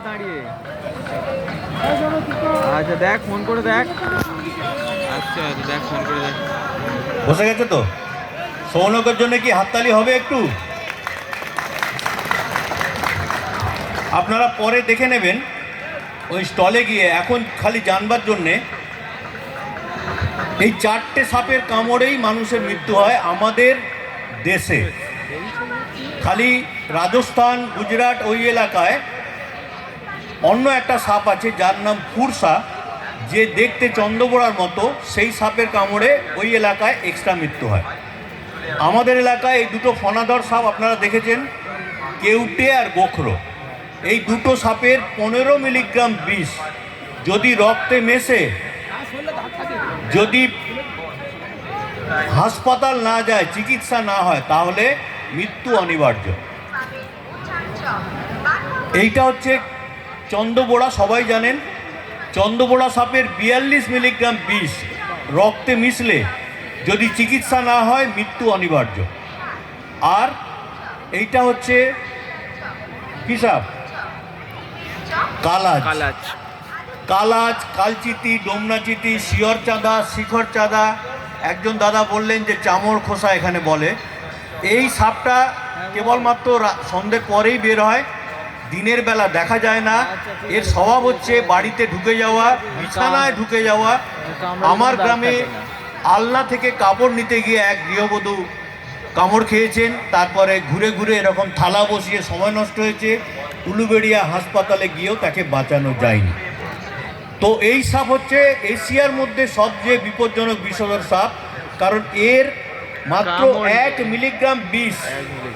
দাঁড়িয়ে। আচ্ছা দেখ, ফোন করে দেখ। আচ্ছা দেখ, ফোন করে দেখ। বসে গেছে তো? সৌনকের জন্য কি হাততালি হবে একটু? আপনারা পরে দেখে নেবেন ওই স্টলে গিয়ে। এখন খালি জানবার জন্যে এই 4টে সাপের কামড়েই মানুষের মৃত্যু হয় আমাদের দেশে। খালি রাজস্থান, গুজরাট ওই এলাকায় অন্য একটা সাপ আছে যার নাম ফুরসা, যে দেখতে চন্দ্রবোড়ার মতো, সেই সাপের কামড়ে ওই এলাকায় এক্সট্রা মৃত্যু হয়। আমাদের এলাকায় এই দুটো ফনাধর সাপ আপনারা দেখেছেন, কেউটে আর গোখরো। এই দুটো সাপের 15 মিলিগ্রাম বিষ যদি রক্তে মেশে, যদি হাসপাতাল না যায়, চিকিৎসা না হয়, তাহলে মৃত্যু অনিবার্য। এইটা হচ্ছে চন্দ্রবোড়া, সবাই জানেন। চন্দ্রবোড়া সাপের 42 মিলিগ্রাম বিষ রক্তে মিশলে যদি চিকিৎসা না হয় মৃত্যু অনিবার্য। আর এইটা হচ্ছে কি সাপ? কালাজ। কালাজ, কালচিতি, ডোমনাচিতি, শিয়র চাঁদা, শিখর চাঁদা। একজন দাদা বললেন যে চামড় খোসা এখানে বলে। এই সাপটা কেবলমাত্র সন্ধ্যের পরেই বের হয়, দিনের বেলা দেখা যায় না। এর স্বভাব হচ্ছে বাড়িতে ঢুকে যাওয়া, বিছানায় ঢুকে যাওয়া। আমার গ্রামে আলনা থেকে কাপড় নিতে গিয়ে এক গৃহবধূ কামড় খেয়েছেন, তারপরে ঘুরে ঘুরে এরকম থালা বসিয়ে সময় নষ্ট হয়েছে। উলুবেড়িয়া হাসপাতালে গিয়েও তাকে বাঁচানো যায়নি। তো এই সাপ হচ্ছে এশিয়ার মধ্যে সবচেয়ে বিপজ্জনক বিষধর সাপ, কারণ এর মাত্র 1 মিলিগ্রাম বিষ,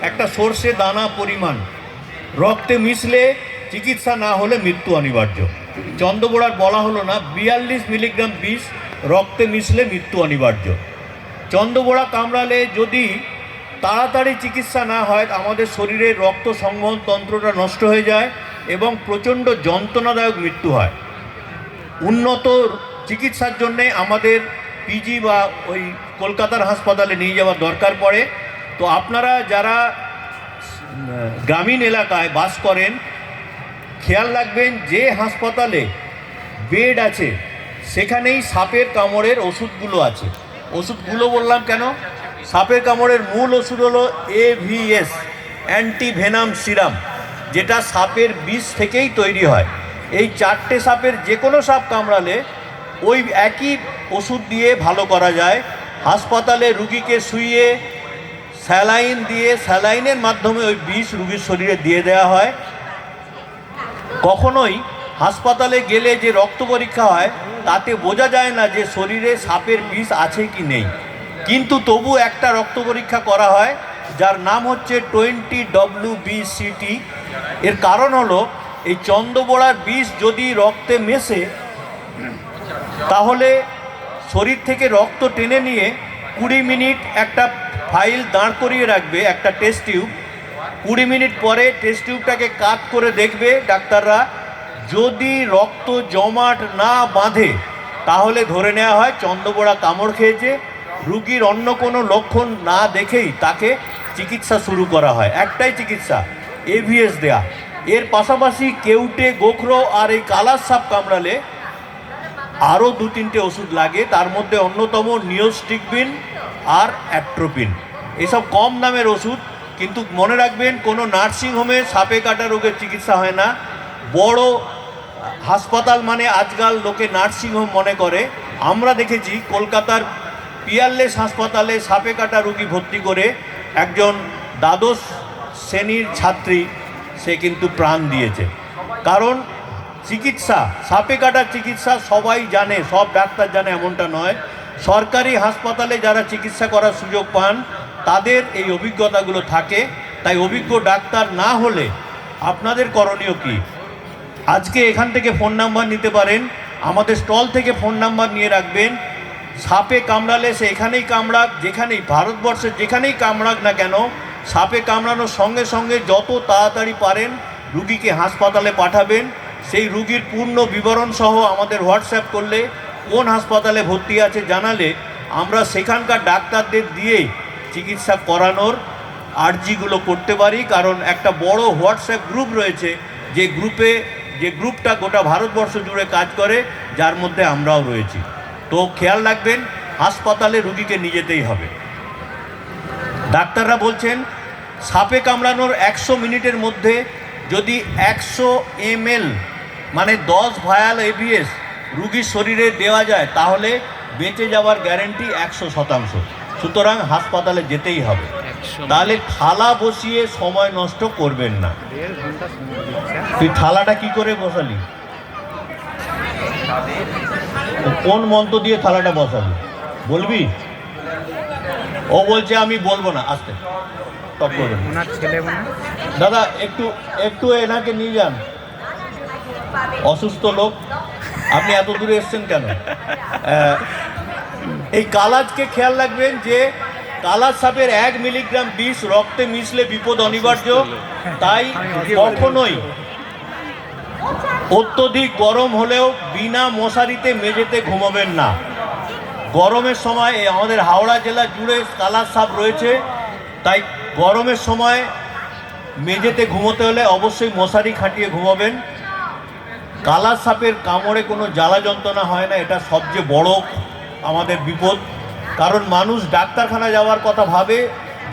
একটা সর্ষে দানা পরিমাণ, রক্তে মিশলে চিকিৎসা না হলে মৃত্যু অনিবার্য। চন্দ্রবোড়ার বলা হলো না, 42 মিলিগ্রাম বিষ রক্তে মিশলে মৃত্যু অনিবার্য। চন্দ্রবোড়া কামড়ালে যদি তাড়াতাড়ি চিকিৎসা না হয়, আমাদের শরীরের রক্ত সংবহন তন্ত্রটা নষ্ট হয়ে যায় এবং প্রচণ্ড যন্ত্রণাদায়ক মৃত্যু হয়। উন্নত চিকিৎসার জন্যে আমাদের পিজি বা ওই কলকাতার হাসপাতালে নিয়ে যাওয়ার দরকার পড়ে। তো আপনারা যারা গ্রামীণ এলাকায় বাস করেন, খেয়াল রাখবেন যে হাসপাতালে বেড আছে সেখানেই সাপের কামড়ের ওষুধগুলো আছে। ওষুধগুলো বললাম কেন? সাপের কামড়ের মূল ওষুধ হলো AVS, অ্যান্টিভেনাম সিরাম, যেটা সাপের বিষ থেকেই তৈরি হয়। এই 4টে সাপের যে কোনো সাপ কামড়ালে ওই একই ওষুধ দিয়ে ভালো করা যায়। হাসপাতালে রুগীকে শুইয়ে স্যালাইন দিয়ে, স্যালাইনের মাধ্যমে ওই বিষ রুগীর শরীরে দিয়ে দেওয়া হয়। কখনোই হাসপাতালে গেলে যে রক্ত পরীক্ষা হয় তাতে বোঝা যায় না যে শরীরে সাপের বিষ আছে কি নেই, কিন্তু তবু একটা রক্ত পরীক্ষা করা হয় যার নাম হচ্ছে 20WBCT। এর কারণ হলো এই চন্দ্রবোড়ার বিষ যদি রক্তে মেশে, তাহলে শরীর থেকে রক্ত টেনে নিয়ে 20 মিনিট একটা ফাইল দাঁড় করিয়ে রাখবে, একটা টেস্ট টিউব। 20 মিনিট পরে টেস্ট টিউবটাকে কাট করে দেখবে ডাক্তাররা, যদি রক্ত জমাট না বাঁধে তাহলে ধরে নেওয়া হয় চন্দ্রবোড়া কামড় খেয়েছে। রুগীর অন্য কোনো লক্ষণ না দেখেই তাকে চিকিৎসা শুরু করা হয়। একটাই চিকিৎসা, AVS দেয়া। এর পাশাপাশি কেউটে, গোখরো আর এই কালার সাপ কামড়ালে আরও 2-3টে ওষুধ লাগে। তার মধ্যে অন্যতম নিওস্টিকবিন আর অ্যাট্রোপিন। এসব কম দামের ওষুধ, কিন্তু মনে রাখবেন কোনো নার্সিংহোমে সাপে কাটা রোগের চিকিৎসা হয় না। বড় হাসপাতাল মানে আজকাল লোকে নার্সিংহোম মনে করে। আমরা দেখেছি কলকাতার পিয়ারলেস হাসপাতালে সাপে কাটা রোগী ভর্তি করে একজন দ্বাদশ শ্রেণীর ছাত্রী সে কিন্তু প্রাণ দিয়েছে। কারণ চিকিৎসা, সাপে কাটার চিকিৎসা সবাই জানে, সব ডাক্তার জানে এমনটা নয়। সরকারি হাসপাতালে যারা চিকিৎসা করার সুযোগ পান তাদের এই অভিজ্ঞতাগুলো থাকে। তাই অভিজ্ঞ ডাক্তার না হলে আপনাদের করণীয় কী? আজকে এখান থেকে ফোন নাম্বার নিতে পারেন, আমাদের স্টল থেকে ফোন নাম্বার নিয়ে রাখবেন। সাপে কামড়ালে সে এখানেই কামড়াক, যেখানেই, ভারতবর্ষের যেখানেই কামড়াক না কেন, সাপে কামড়ানোর সঙ্গে সঙ্গে যত তাড়াতাড়ি পারেন রুগীকে হাসপাতালে পাঠাবেন। সেই রুগীর পূর্ণ বিবরণ সহ আমাদের হোয়াটসঅ্যাপ করলে, কোন হাসপাতালে ভর্তি আছে জানালে আমরা সেখানকার ডাক্তারদের দিয়ে চিকিৎসা করানোর আর্জিগুলো করতে পারি। কারণ একটা বড় হোয়াটসঅ্যাপ গ্রুপ রয়েছে, যে গ্রুপে যে গ্রুপটা গোটা ভারতবর্ষ জুড়ে কাজ করে, যার মধ্যে আমরাও রয়েছি। তো খেয়াল রাখবেন, হাসপাতালে রুগীকে নিয়ে যেতেই হবে। ডাক্তাররা বলছেন সাপে কামড়ানোর 100 মিনিটের মধ্যে যদি 100 ml মানে 10 ভায়াল এবিএস রুগীর শরীরে দেওয়া যায় তাহলে বেঁচে যাওয়ার গ্যারেন্টি 100%। সুতরাং হাসপাতালে যেতেই হবে। তাহলে থালা বসিয়ে সময় নষ্ট করবেন না। তুই থালাটা কি করে বসালি? কোন মন্ত্র দিয়ে থালাটা বসালি বলবি? ও বলছে আমি বলবো না, আসতে টপ করবেন। দাদা একটু একটু এনাকে নিয়ে যান, অসুস্থ লোক। আপনি এত দূরে এসছেন কেন? এই কালাজকে খেয়াল রাখবেন যে কালাজ সাপের 1 মিলিগ্রাম বিষ রক্তে মিশলে বিপদ অনিবার্য। তাই কখনোই অত্যধিক গরম হলেও বিনা মশারিতে মেঝেতে ঘুমাবেন না। গরমের সময় আমাদের হাওড়া জেলা জুড়ে কালাজ সাপ রয়েছে, তাই গরমের সময় মেঝেতে ঘুমোতে হলে অবশ্যই মশারি খাটিয়ে ঘুমাবেন। কালাজ সাপের কামড়ে কোনো জ্বালা যন্ত্রণা হয় না, এটা সবচেয়ে বড় আমাদের বিপদ। কারণ মানুষ ডাক্তারখানা যাওয়ার কথা ভাবে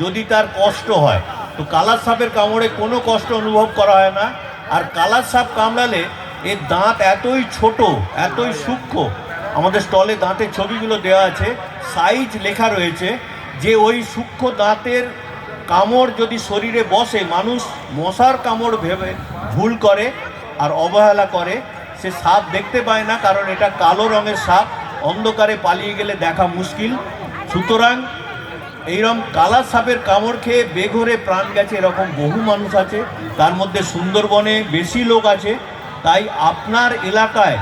যদি তার কষ্ট হয়, তো কালাজ সাপের কামড়ে কোনো কষ্ট অনুভব করা হয় না। আর কালাজ সাপ কামড়ালে এর দাঁত এতই ছোট, এতই সূক্ষ্ম, আমাদের স্টলে দাঁতের ছবিগুলো দেওয়া আছে, সাইজ লেখা রয়েছে, যে ওই সূক্ষ্ম দাঁতের কামড় যদি শরীরে বসে, মানুষ মশার কামড় ভেবে ভুল করে আর অবহেলা করে। সে সাপ দেখতে পায় না, কারণ এটা কালো রঙের সাপ, অন্ধকারে পালিয়ে গেলে দেখা মুশকিল। সুতরাং এইরকম কালাজ সাপের কামড় খেয়ে বেঘরে প্রাণ গেছে এরকম বহু মানুষ আছে, তার মধ্যে সুন্দরবনে বেশি লোক আছে। তাই আপনার এলাকায়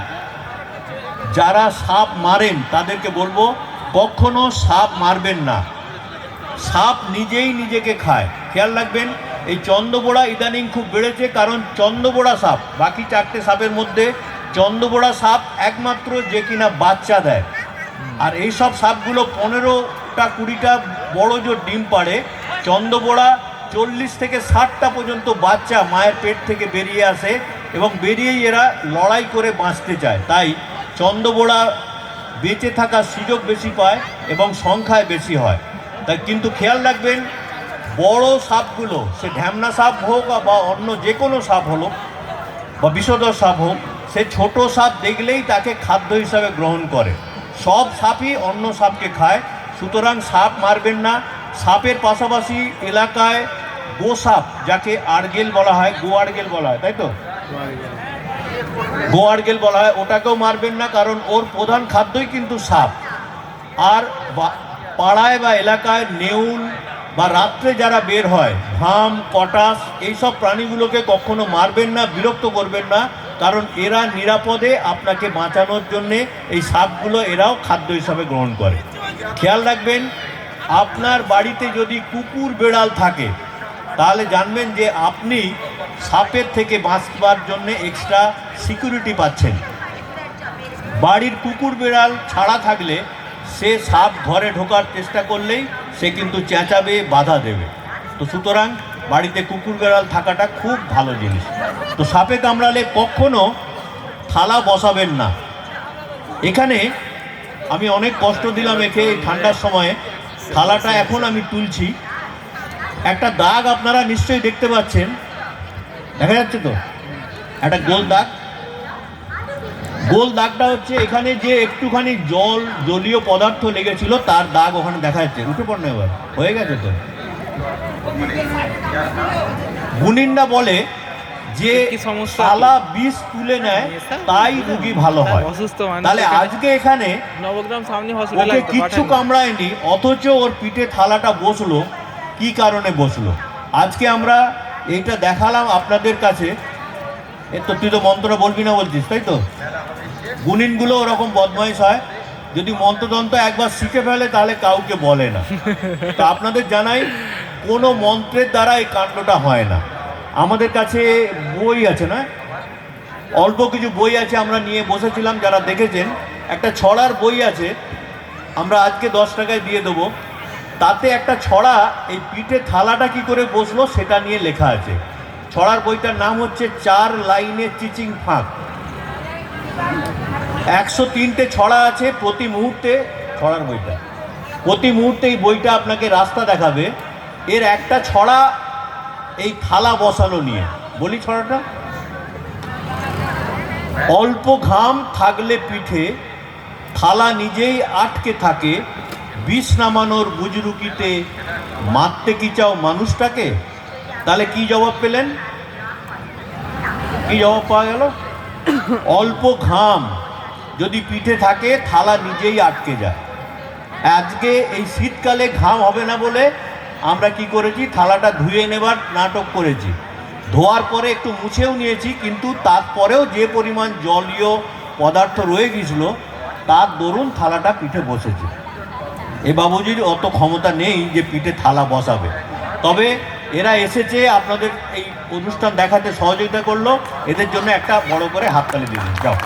যারা সাপ মারেন তাদেরকে বলবো কখনো সাপ মারবেন না। সাপ নিজেই নিজেকে খায়। খেয়াল রাখবেন, এই চন্দ্রবোড়া ইদানিং খুব বেড়েছে, কারণ চন্দ্রবোড়া সাপ, বাকি 4টে সাপের মধ্যে চন্দ্রবোড়া সাপ একমাত্র যে কিনা বাচ্চা দেয়। আর এই সব সাপগুলো 15টা 20টা বড় জোর ডিম পাড়ে। চন্দ্রবোড়া 40 থেকে 60টা পর্যন্ত বাচ্চা মায়ের পেট থেকে বেরিয়ে আসে এবং বেরিয়েই এরা লড়াই করে বাঁচতে চায়। তাই চন্দ্রবোড়া বেঁচে থাকার সুযোগ বেশি পায় এবং সংখ্যায় বেশি হয়। তাই কিন্তু খেয়াল রাখবেন, বড় সাপগুলো, সে ঢ্যামনা সাপ হোক বা অন্য যে কোনো সাপ হলো বা বিষধর সাপ হোক, সে ছোট সাপ দেখলেই তাকে খাদ্য হিসাবে গ্রহণ করে। সব সাপই অন্য সাপকে খায়। সুতরাং সাপ মারবেন না। সাপের পাশাপাশি এলাকায় গোসাপ, যাকে আর্গেল বলা হয়, গোয়ার্গেল বলা হয়, তাই তো, গোয়ার্গেল বলা হয়, ওটাকেও মারবেন না, কারণ ওর প্রধান খাদ্যই কিন্তু সাপ। আর পাড়ায় বা এলাকায় নেউল বা রাত্রে যারা বের হয়, ঘাম, পটাশ, এইসব প্রাণীগুলোকে কখনো মারবেন না, বিরক্ত করবেন না, কারণ এরা নিরাপদে আপনাকে বাঁচানোর জন্যে এই সাপগুলো এরাও খাদ্য হিসাবে গ্রহণ করে। খেয়াল রাখবেন, আপনার বাড়িতে যদি কুকুর বেড়াল থাকে তাহলে জানবেন যে আপনি সাপের থেকে বাঁচবার জন্য এক্সট্রা সিকিউরিটি পাচ্ছেন। বাড়ির কুকুর বেড়াল ছাড়া থাকলে সে সাপ ঘরে ঢোকার চেষ্টা করলেই সে কিন্তু চেঁচাবে, বাধা দেবে। তো সুতরাং বাড়িতে কুকুর বেড়াল থাকাটা খুব ভালো জিনিস। তো সাপে কামড়ালে কখনো থালা বসাবেন না। এখানে আমি অনেক কষ্ট দিলাম একে এই ঠান্ডার সময়ে। থালাটা এখন আমি তুলছি, একটা দাগ আপনারা নিশ্চয়ই দেখতে পাচ্ছেন, দেখা যাচ্ছে তো, একটা গোল দাগ। গোল দাগটা হচ্ছে এখানে যে একটুখানি জলীয় পদার্থ লেগেছিল তার দাগ ওখানে দেখা যাচ্ছে। উঠে পড়না এবার হয়ে গেছে তো। গুণিনরা বলে যে থালা বিষ তুলে নেয় তাই রুগী ভালো হয়। তাহলে আজকে এখানে ওকে কিচ্ছু কামড়ায়নি, অথচ ওর পিঠে থালাটা বসলো। কি কারণে বসলো আজকে আমরা এইটা দেখালাম আপনাদের কাছে। তো তুই তো মন্ত্রটা বলবি না বলছিস, তাই তো? গুণিনগুলো ওরকম বদমাইশ হয়, যদি মন্ত্রতন্ত্র একবার শিখে ফেলে তাহলে কাউকে বলে না। তা আপনাদের জানাই, কোনো মন্ত্রের দ্বারা এই কাণ্ডটা হয় না। আমাদের কাছে বই আছে, না অল্প কিছু বই আছে, আমরা নিয়ে বসেছিলাম। যারা দেখেছেন, একটা ছড়ার বই আছে, আমরা আজকে 10 টাকায় দিয়ে দেবো। তাতে একটা ছড়া এই পিঠে থালাটা কি করে বসলো সেটা নিয়ে লেখা আছে। ছড়ার বইটার নাম হচ্ছে 4 লাইনে চিচিং ফাঁক। 103টে ছড়া আছে প্রতি মুহূর্তে। ছড়ার বইটা প্রতি মুহূর্তে এই বইটা আপনাকে রাস্তা দেখাবে। এর একটা ছড়া এই থালা বসানো নিয়ে। বলি ছড়াটা, অল্প ঘাম থাকলে পিঠে থালা নিজেই আটকে থাকে, বিষ নামানোর বুজরুকিতে মারতে কি চাও মানুষটাকে? তাহলে কি জবাব পেলেন? কি জবাব পাওয়া গেল? অল্প ঘাম যদি পিঠে থাকে থালা নিজেই আটকে যায়। আজকে এই শীতকালে ঘাম হবে না বলে আমরা কি করেছি, থালাটা ধুয়ে নেবার নাটক করেছি। ধোয়ার পরে একটু মুছেও নিয়েছি, কিন্তু তারপরেও যে পরিমাণ জলীয় পদার্থ রয়ে গিয়েছিল তার দরুন থালাটা পিঠে বসেছে। এ বাবুজির অত ক্ষমতা নেই যে পিঠে থালা বসাবে, তবে এরা এসেছে আপনাদের এই অনুষ্ঠান দেখাতে সহযোগিতা করলো। এদের জন্য একটা বড় করে হাততালি দিন। যাও।